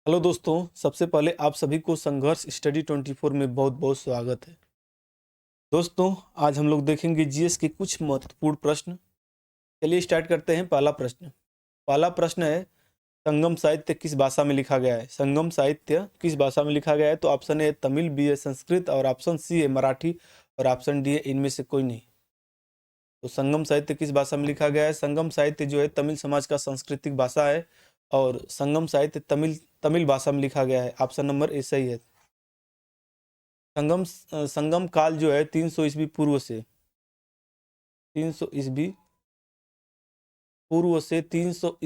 Hello दोस्तों, सबसे पहले आप सभी को संघर्ष स्टडी 24 में बहुत बहुत स्वागत है। दोस्तों, आज हम लोग देखेंगे जीएस के कुछ महत्वपूर्ण प्रश्न। चलिए स्टार्ट करते हैं। पहला प्रश्न है, संगम साहित्य किस भाषा में लिखा गया है? संगम साहित्य किस भाषा में लिखा गया है? तो ऑप्शन ए तमिल, बी है संस्कृत और ऑप्शन सी है मराठी और ऑप्शन डी है इनमें से कोई नहीं। तो संगम साहित्य किस भाषा में लिखा गया है? संगम साहित्य जो है तमिल समाज का सांस्कृतिक भाषा है और संगम साहित्य तमिल तमिल भाषा में लिखा गया है। ऑप्शन नंबर ए सही है। संगम काल जो है 300 ईस्वी पूर्व से 300 ईस्वी पूर्व से 300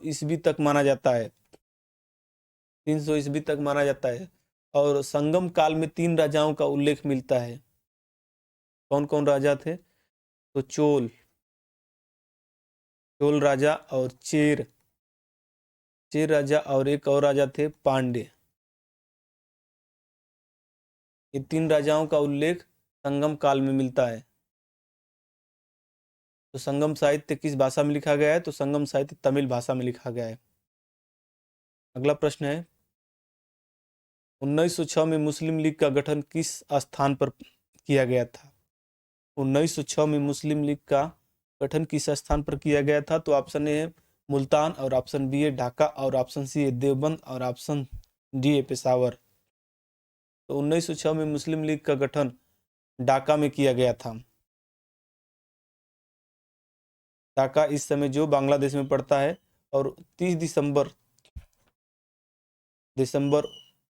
ईस्वी तक माना जाता है। 300 ईस्वी तक माना जाता है और संगम काल में 3 राजाओं का उल्लेख मिलता है। कौन कौन राजा थे? तो चोल राजा और चेर राजा और एक और राजा थे पांड्य। ये 3 राजाओं का उल्लेख संगम काल में मिलता है। तो संगम साहित्य किस भाषा में लिखा गया है? तो संगम साहित्य तमिल भाषा में लिखा गया है। अगला प्रश्न है, 1906 में मुस्लिम लीग का गठन किस स्थान पर किया गया था? 1906 में मुस्लिम लीग का गठन किस स्थान पर किया गया था? तो ऑप्शन ए है मुल्तान और ऑप्शन बी है ढाका और ऑप्शन सी है देवबंद और ऑप्शन डी है पेशावर। तो 1906 में मुस्लिम लीग का गठन ढाका में किया गया था। ढाका इस समय जो बांग्लादेश में पड़ता है और 30 दिसंबर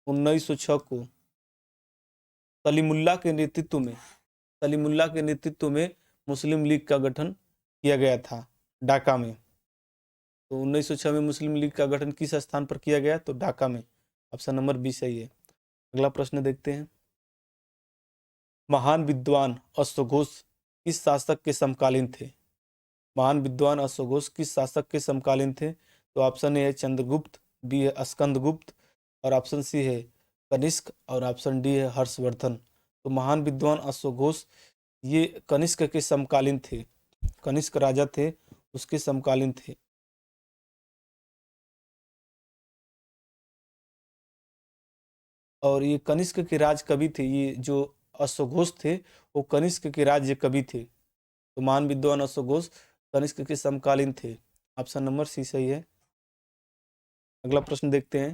1906 को सलीमुल्लाह के नेतृत्व में मुस्लिम लीग का गठन किया गया था ढाका में। तो 1906 में मुस्लिम लीग का गठन किस स्थान पर किया गया? तो ढाका में। ऑप्शन नंबर बी सही है। अगला प्रश्न देखते हैं, महान विद्वान अश्वघोष किस शासक के समकालीन थे? महान विद्वान अश्वघोष किस शासक के समकालीन थे? तो ऑप्शन ए है चंद्रगुप्त, बी है स्कंदगुप्त और ऑप्शन सी है कनिष्क और ऑप्शन डी है हर्षवर्धन। तो महान विद्वान अश्वघोष ये कनिष्क के समकालीन थे। कनिष्क राजा थे उसके समकालीन थे। और ये कनिष्क के राज कवि थे। ये जो अश्वघोष थे वो कनिष्क के राज्य कवि थे। तो महान विद्वान अश्वघोष कनिष्क के समकालीन थे। ऑप्शन नंबर सी सही है। अगला प्रश्न देखते हैं,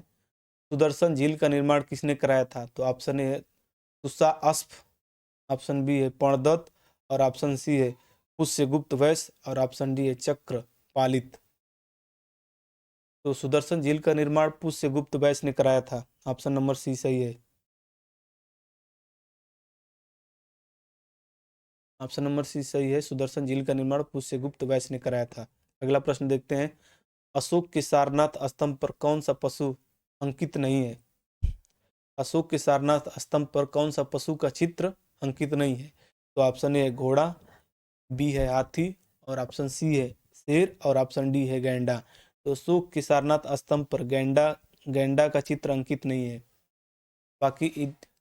सुदर्शन झील का निर्माण किसने कराया था? तो ऑप्शन ए है तुषाअस्प, ऑप्शन बी है पर्णदत्त और ऑप्शन सी है पुष्यगुप्त वैश्य और ऑप्शन डी है चक्रपालित। तो सुदर्शन झील का निर्माण पुष्यगुप्त वैश्य ने कराया था। ऑप्शन नंबर सी सही है। ऑप्शन नंबर सी सही है, सुदर्शन झील का निर्माण पुष्यगुप्त वैश्य ने कराया था। अगला प्रश्न देखते हैं, अशोक के सारनाथ स्तंभ पर कौन सा पशु अंकित नहीं है? अशोक के सारनाथ स्तंभ पर कौन सा पशु का चित्र अंकित नहीं है? तो ऑप्शन ए है घोड़ा, बी है हाथी और ऑप्शन सी है शेर और ऑप्शन डी है गैंडा। तो अशोक के सारनाथ स्तंभ पर गैंडा का चित्र अंकित नहीं है। बाकी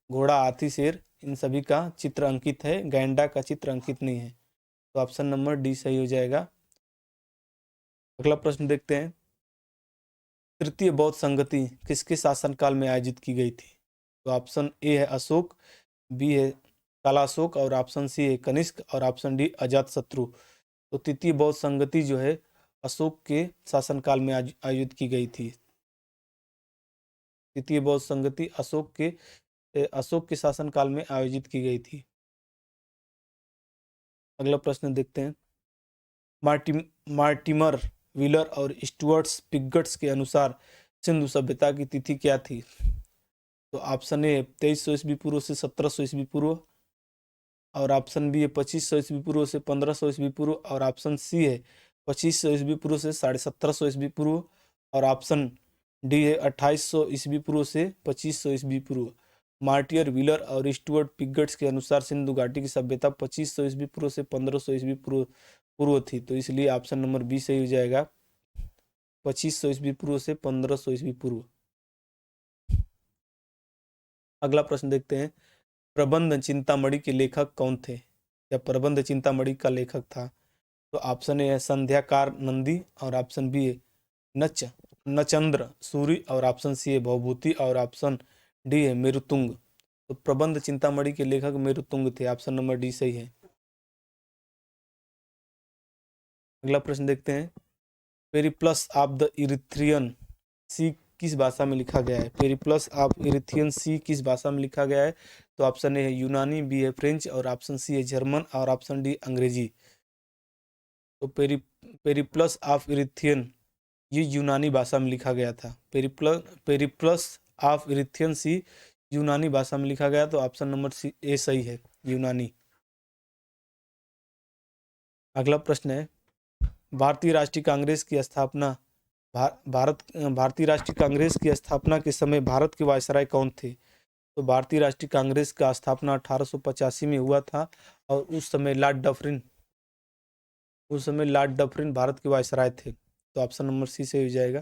घोड़ा, हाथी, शेर इन सभी का चित्र अंकित है, गैंडा का चित्र अंकित नहीं है। तो ऑप्शन नंबर डी सही हो जाएगा। अगला प्रश्न देखते हैं, तृतीय बौद्ध संगति किसके शासनकाल में आयोजित की गई थी? तो ऑप्शन ए है अशोक, बी है कालाशोक और ऑप्शन सी है कनिष्क और ऑप्शन डी अजातशत्रु। तो तृतीय बौद्ध संगति जो है अशोक के शासनकाल में आयोजित की गई थी। तृतीय बौद्ध संगति अशोक के शासनकाल में आयोजित की गई थी। अगला प्रश्न देखते हैं, मार्टिमर व्हीलर और स्टुअर्ट्स पिगट्स के अनुसार सिंधु सभ्यता की तिथि क्या थी? तो ऑप्शन ए 2300 ईस्वी पूर्व से 1700 ईस्वी पूर्व और ऑप्शन बी है 2500 ईस्वी पूर्व से 1500 ईस्वी पूर्व और ऑप्शन सी है 2500 ईस्वी पूर्व से 1750 ईस्वी पूर्व और ऑप्शन डी है 2800 ईस्वी पूर्व से 2500 ईस्वी पूर्व। मार्टियर व्हीलर और स्टुअर्ट पिगट्स के अनुसार सिंधु घाटी की सभ्यता 2500 ईस्वी पूर्व से 1500 ईस्वी पूर्व थी। तो इसलिए ऑप्शन नंबर बी सही हो जाएगा, 2500 ईस्वी पूर्व से 1500 ईस्वी पूर्व। अगला प्रश्न देखते हैं, प्रबंध चिंतामणि के लेखक कौन थे या प्रबंध चिंतामणि का लेखक था? तो ऑप्शन ए है संध्याकार नंदी और ऑप्शन बी है नच नचंद्र सूरी और ऑप्शन सी है भवभूति और ऑप्शन डी है मेरुतुंग। तो प्रबंध चिंतामणि के लेखक मेरुतुंग थे, ऑप्शन नंबर डी सही है। अगला प्रश्न देखते हैं, पेरिप्लस ऑफ द इरिथ्रियन सी किस भाषा में लिखा गया है? पेरिप्लस ऑफ इरिथ्रियन सी किस भाषा में लिखा गया है? तो ऑप्शन ए है यूनानी, बी है फ्रेंच और ऑप्शन सी है जर्मन और ऑप्शन डी अंग्रेजी। तो पेरिप्लस ऑफ इरिथ्रियन ये यूनानी भाषा में लिखा गया था। पेरिप्लस ऑफ इरिथ्रियन सी यूनानी भाषा में लिखा गया, तो ऑप्शन नंबर सी ए सही है, यूनानी। अगला प्रश्न है, भारतीय राष्ट्रीय कांग्रेस की स्थापना भारतीय राष्ट्रीय कांग्रेस की स्थापना के समय भारत के वायसराय कौन थे? तो भारतीय राष्ट्रीय कांग्रेस का स्थापना 1885 में हुआ था और उस समय लॉर्ड डफरिन भारत के वायसराय थे। तो ऑप्शन नंबर सी से हो जाएगा,